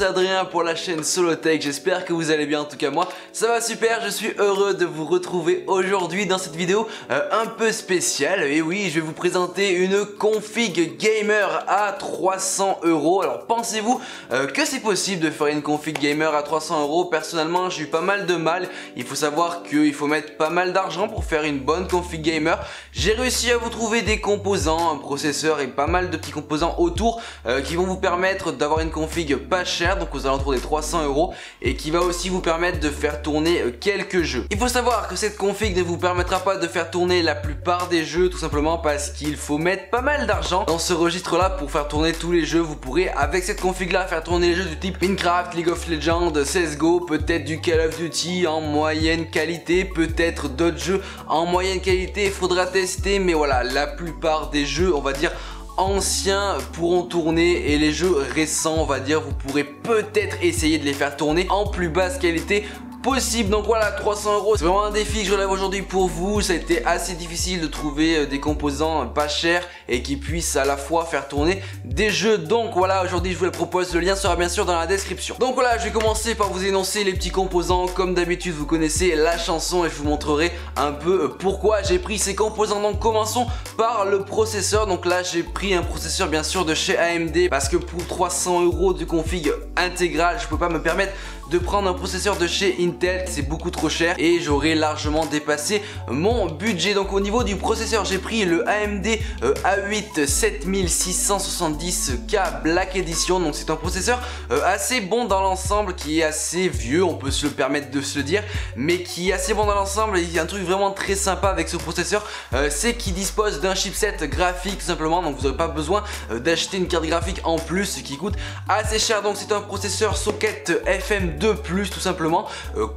c'est Adrien pour la chaîne Solotech, j'espère que vous allez bien, en tout cas moi ça va super, je suis heureux de vous retrouver aujourd'hui dans cette vidéo un peu spéciale. Et oui, je vais vous présenter une config gamer à 300 €. Alors pensez-vous que c'est possible de faire une config gamer à 300 €? Personnellement j'ai eu pas mal de mal, il faut savoir qu'il faut mettre pas mal d'argent pour faire une bonne config gamer. J'ai réussi à vous trouver des composants, un processeur et pas mal de petits composants autour qui vont vous permettre d'avoir une config pas chère, donc aux alentours des 300 € et qui va aussi vous permettre de faire tourner quelques jeux. Il faut savoir que cette config ne vous permettra pas de faire tourner la plupart des jeux, tout simplement parce qu'il faut mettre pas mal d'argent dans ce registre là pour faire tourner tous les jeux. Vous pourrez avec cette config là faire tourner les jeux du type Minecraft, League of Legends, CSGO, peut-être du Call of Duty en moyenne qualité, peut-être d'autres jeux en moyenne qualité, il faudra tester, mais voilà, la plupart des jeux, on va dire anciens, pourront tourner, et les jeux récents, on va dire, vous pourrez peut-être essayer de les faire tourner en plus basse qualité possible. Donc voilà, 300 €, c'est vraiment un défi que je relève aujourd'hui pour vous. Ça a été assez difficile de trouver des composants pas chers et qui puissent à la fois faire tourner des jeux. Donc voilà, aujourd'hui je vous le propose, le lien sera bien sûr dans la description. Donc voilà, je vais commencer par vous énoncer les petits composants. Comme d'habitude, vous connaissez la chanson et je vous montrerai un peu pourquoi j'ai pris ces composants. Donc commençons par le processeur. Donc là j'ai pris un processeur bien sûr de chez AMD, parce que pour 300 € de config intégrale, je peux pas me permettre de prendre un processeur de chez Intel, c'est beaucoup trop cher et j'aurais largement dépassé mon budget. Donc au niveau du processeur, j'ai pris le AMD A8 7670K Black Edition. Donc c'est un processeur assez bon dans l'ensemble, qui est assez vieux, on peut se le permettre de se le dire, mais qui est assez bon dans l'ensemble. Il y a un truc vraiment très sympa avec ce processeur, c'est qu'il dispose d'un chipset graphique tout simplement, donc vous n'aurez pas besoin d'acheter une carte graphique en plus, ce qui coûte assez cher. Donc c'est un processeur socket FM2+, tout simplement,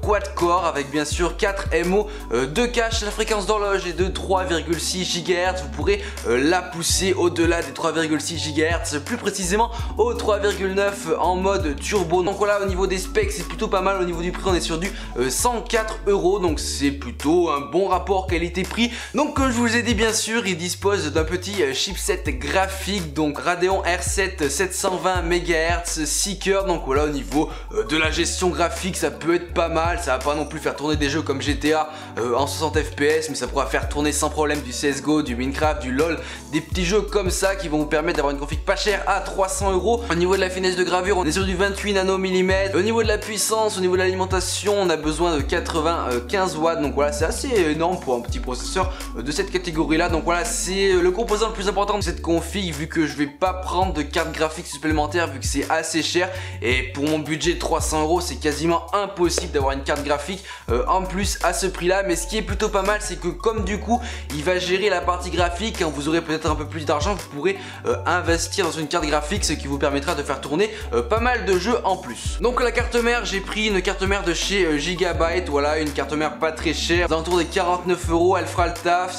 quad core avec bien sûr 4 MO de cache. La fréquence d'horloge est de 3,6 GHz. Vous pourrez la pousser au-delà des 3,6 GHz, plus précisément au 3,9 en mode turbo. Donc voilà, au niveau des specs c'est plutôt pas mal. Au niveau du prix on est sur du 104 €, donc c'est plutôt un bon rapport qualité-prix. Donc comme je vous ai dit, bien sûr il dispose d'un petit chipset graphique, donc Radeon R7 720 MHz 6 cœurs. Donc voilà, au niveau de la gestion graphique ça peut être pas mal. Ça va pas non plus faire tourner des jeux comme GTA en 60 fps, mais ça pourra faire tourner sans problème du CSGO, du Minecraft, du LOL, des petits jeux comme ça qui vont vous permettre d'avoir une config pas chère à 300 €. Au niveau de la finesse de gravure, on est sur du 28 nm. Au niveau de la puissance, au niveau de l'alimentation, on a besoin de 95 watts. Donc voilà, c'est assez énorme pour un petit processeur de cette catégorie là. Donc voilà, c'est le composant le plus important de cette config, vu que je vais pas prendre de carte graphique supplémentaire, vu que c'est assez cher, et pour mon budget de 300 € c'est quasiment impossible d'avoir une carte graphique en plus à ce prix là. Mais ce qui est plutôt pas mal, c'est que comme du coup il va gérer la partie graphique, quand vous aurez peut-être un peu plus d'argent, vous pourrez investir dans une carte graphique, ce qui vous permettra de faire tourner pas mal de jeux en plus. Donc la carte mère, j'ai pris une carte mère de chez Gigabyte. Voilà, une carte mère pas très chère, aux alentours des 49 €. Elle fera le taf.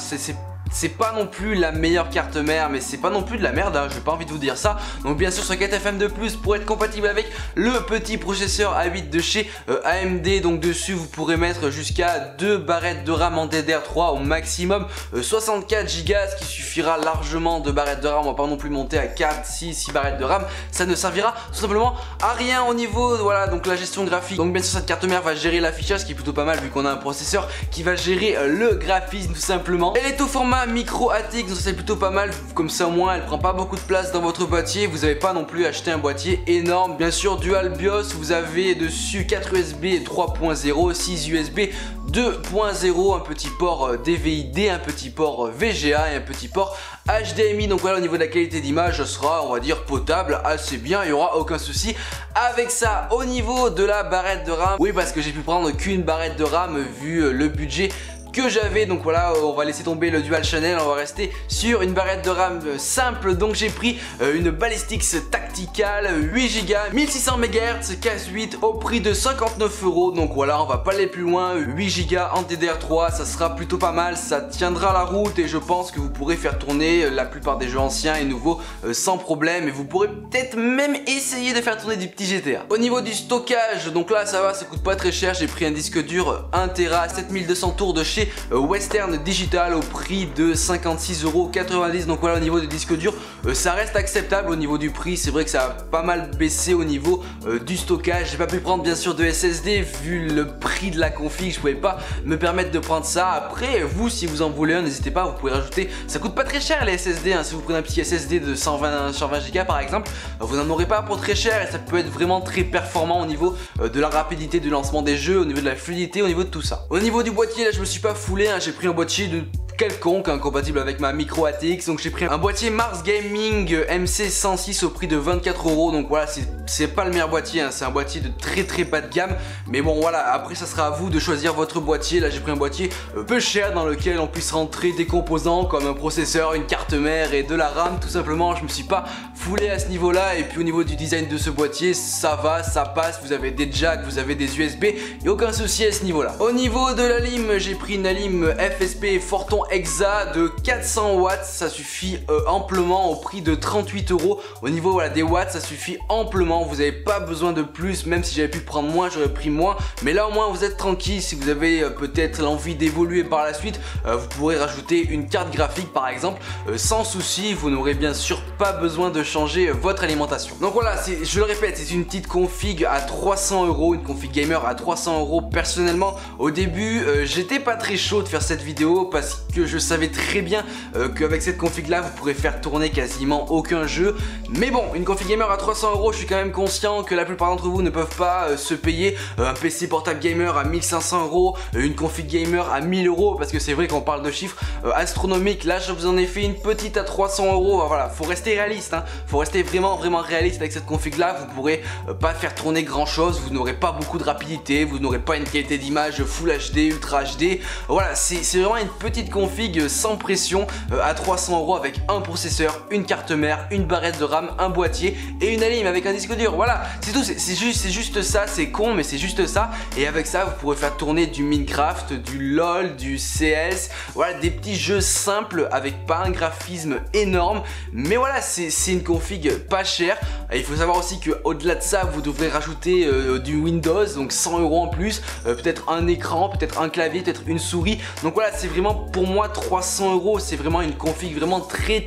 C'est pas non plus la meilleure carte mère, mais c'est pas non plus de la merde, hein, j'ai pas envie de vous dire ça. Donc bien sûr socket FM2+, pour être compatible avec le petit processeur A8 de chez AMD. Donc dessus vous pourrez mettre jusqu'à 2 barrettes de RAM en DDR3 au maximum, 64 Go, ce qui suffira largement. de barrettes de RAM, on va pas non plus monter à 4, 6 barrettes de RAM, ça ne servira tout simplement à rien. Au niveau, voilà, donc la gestion graphique, donc bien sûr cette carte mère va gérer l'affichage, ce qui est plutôt pas mal vu qu'on a un processeur qui va gérer le graphisme tout simplement. Elle est au format micro ATX, donc c'est plutôt pas mal, comme ça au moins elle prend pas beaucoup de place dans votre boîtier. Vous n'avez pas non plus acheté un boîtier énorme. Bien sûr dual BIOS, vous avez dessus 4 USB 3.0, 6 USB 2.0, un petit port DVI-D, un petit port VGA et un petit port HDMI. Donc voilà, au niveau de la qualité d'image, ça sera, on va dire, potable, assez bien, il n'y aura aucun souci avec ça. Au niveau de la barrette de RAM, oui, parce que j'ai pu prendre qu'une barrette de RAM vu le budget que j'avais. Donc voilà, on va laisser tomber le dual channel, on va rester sur une barrette de RAM simple. Donc j'ai pris une Ballistix Tactical 8 Go 1600 MHz casse 8 au prix de 59 €. Donc voilà, on va pas aller plus loin, 8 Go en DDR3, ça sera plutôt pas mal, ça tiendra la route et je pense que vous pourrez faire tourner la plupart des jeux anciens et nouveaux sans problème, et vous pourrez peut-être même essayer de faire tourner du petit GTA. Au niveau du stockage, donc là ça va, ça coûte pas très cher. J'ai pris un disque dur 1 Tera 7200 tours de chez boîtier Western Digital au prix de 56,90 €. Donc voilà, au niveau du disque dur, ça reste acceptable au niveau du prix. C'est vrai que ça a pas mal baissé au niveau du stockage. J'ai pas pu prendre bien sûr de SSD vu le prix de la config, je pouvais pas me permettre de prendre ça. Après, vous, si vous en voulez un, n'hésitez pas, vous pouvez rajouter. Ça coûte pas très cher les SSD, hein. Si vous prenez un petit SSD de 120 Go par exemple, vous n'en aurez pas pour très cher et ça peut être vraiment très performant au niveau de la rapidité du lancement des jeux, au niveau de la fluidité, au niveau de tout ça. Au niveau du boîtier, là je me suis pas foulé, hein. J'ai pris un boîtier de quelconque, hein, compatible avec ma micro ATX. Donc j'ai pris un boîtier Mars Gaming MC106 au prix de 24 €. Donc voilà, c'est pas le meilleur boîtier, hein. C'est un boîtier de très bas de gamme. Mais bon voilà, après ça sera à vous de choisir votre boîtier. Là j'ai pris un boîtier peu cher dans lequel on puisse rentrer des composants comme un processeur, une carte mère et de la RAM. Tout simplement, je me suis pas foulé à ce niveau là. Et puis au niveau du design de ce boîtier, ça va, ça passe. Vous avez des jacks, vous avez des USB, il n'y a aucun souci à ce niveau là. Au niveau de la lime, j'ai pris une lime FSP Forton Exa de 400 watts, ça suffit amplement au prix de 38 €. Au niveau voilà, des watts, ça suffit amplement, vous n'avez pas besoin de plus. Même si j'avais pu prendre moins, j'aurais pris moins, mais là au moins vous êtes tranquille. Si vous avez peut-être l'envie d'évoluer par la suite, vous pourrez rajouter une carte graphique par exemple, sans souci. Vous n'aurez bien sûr pas besoin de changer votre alimentation. Donc voilà, je le répète, c'est une petite config à 300 €, une config gamer à 300 €. Personnellement, au début, j'étais pas très chaud de faire cette vidéo parce que je savais très bien qu'avec cette config là vous pourrez faire tourner quasiment aucun jeu. Mais bon, une config gamer à 300 €, je suis quand même conscient que la plupart d'entre vous ne peuvent pas se payer un PC portable gamer à 1500 €, une config gamer à 1000 €, parce que c'est vrai qu'on parle de chiffres astronomiques. Là je vous en ai fait une petite à 300 €. Voilà, faut rester réaliste, hein. Faut rester vraiment réaliste avec cette config là. Vous pourrez pas faire tourner grand chose, vous n'aurez pas beaucoup de rapidité, vous n'aurez pas une qualité d'image Full HD, Ultra HD. Voilà, c'est vraiment une petite config sans pression à 300 € avec un processeur, une carte mère, une barrette de RAM, un boîtier et une lime avec un disque dur. Voilà, c'est tout, c'est juste ça, c'est con mais c'est juste ça. Et avec ça vous pourrez faire tourner du Minecraft, du LOL, du CS, voilà, des petits jeux simples avec pas un graphisme énorme. Mais voilà, c'est une config pas chère. Et il faut savoir aussi que au-delà de ça, vous devrez rajouter du Windows, donc 100 € en plus, peut-être un écran, peut-être un clavier, peut-être une souris. Donc voilà, c'est vraiment pour moi 300 €, c'est vraiment une config vraiment très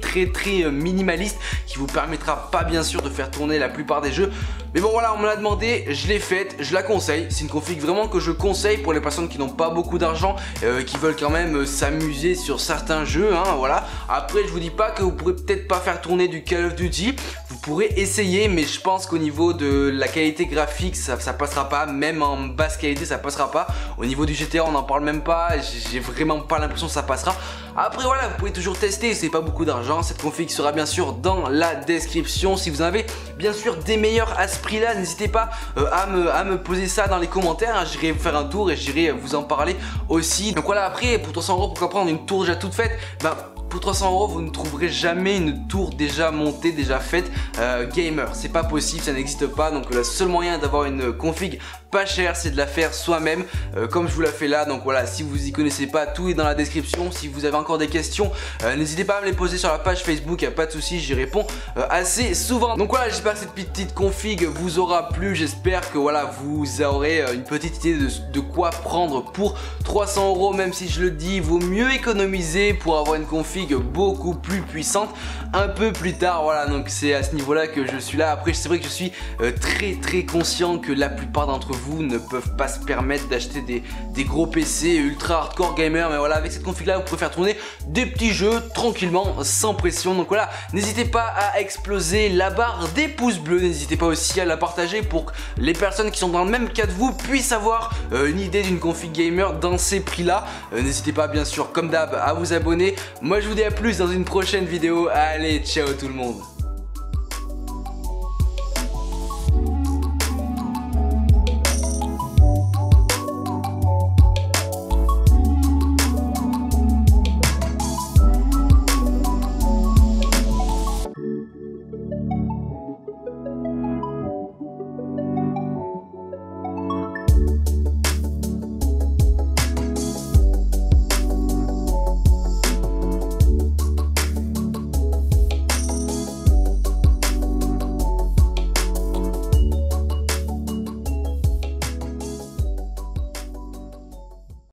minimaliste qui vous permettra pas bien sûr de faire tourner la plupart des jeux. Mais bon voilà, on me l'a demandé, je l'ai faite, je la conseille. C'est une config vraiment que je conseille pour les personnes qui n'ont pas beaucoup d'argent, qui veulent quand même s'amuser sur certains jeux, hein, voilà. Après, je vous dis pas que vous pourrez peut-être pas faire tourner du Call of Duty. Vous pourrez essayer, mais je pense qu'au niveau de la qualité graphique, ça passera pas. Même en basse qualité, ça passera pas. Au niveau du GTA, on n'en parle même pas. J'ai vraiment pas l'impression que ça passera. Après voilà, vous pouvez toujours tester, c'est pas beaucoup d'argent. Cette config sera bien sûr dans la description. Si vous en avez bien sûr des meilleurs à ce prix là, n'hésitez pas à me poser ça dans les commentaires, hein. J'irai faire un tour et j'irai vous en parler aussi. Donc voilà, après pour 300 €, pourquoi prendre une tour déjà toute faite? Pour 300 €, vous ne trouverez jamais une tour déjà montée, déjà faite gamer. C'est pas possible, ça n'existe pas. Donc le seul moyen d'avoir une config pas chère, c'est de la faire soi-même, comme je vous la fais là. Donc voilà, si vous y connaissez pas, tout est dans la description. Si vous avez encore des questions, n'hésitez pas à me les poser sur la page Facebook, y a pas de souci, j'y réponds assez souvent. Donc voilà, j'espère que cette petite config vous aura plu. J'espère que voilà, vous aurez une petite idée de quoi prendre pour 300 €. Même si je le dis, il vaut mieux économiser pour avoir une config beaucoup plus puissante un peu plus tard. Voilà, donc c'est à ce niveau là que je suis là. Après c'est vrai que je suis très conscient que la plupart d'entre vous ne peuvent pas se permettre d'acheter des gros PC ultra hardcore gamer. Mais voilà, avec cette config là vous pouvez faire tourner des petits jeux tranquillement sans pression. Donc voilà, n'hésitez pas à exploser la barre des pouces bleus. N'hésitez pas aussi à la partager pour que les personnes qui sont dans le même cas que vous puissent avoir une idée d'une config gamer dans ces prix là. N'hésitez pas bien sûr comme d'hab à vous abonner. Moi je vous dis à plus dans une prochaine vidéo. Allez, ciao tout le monde.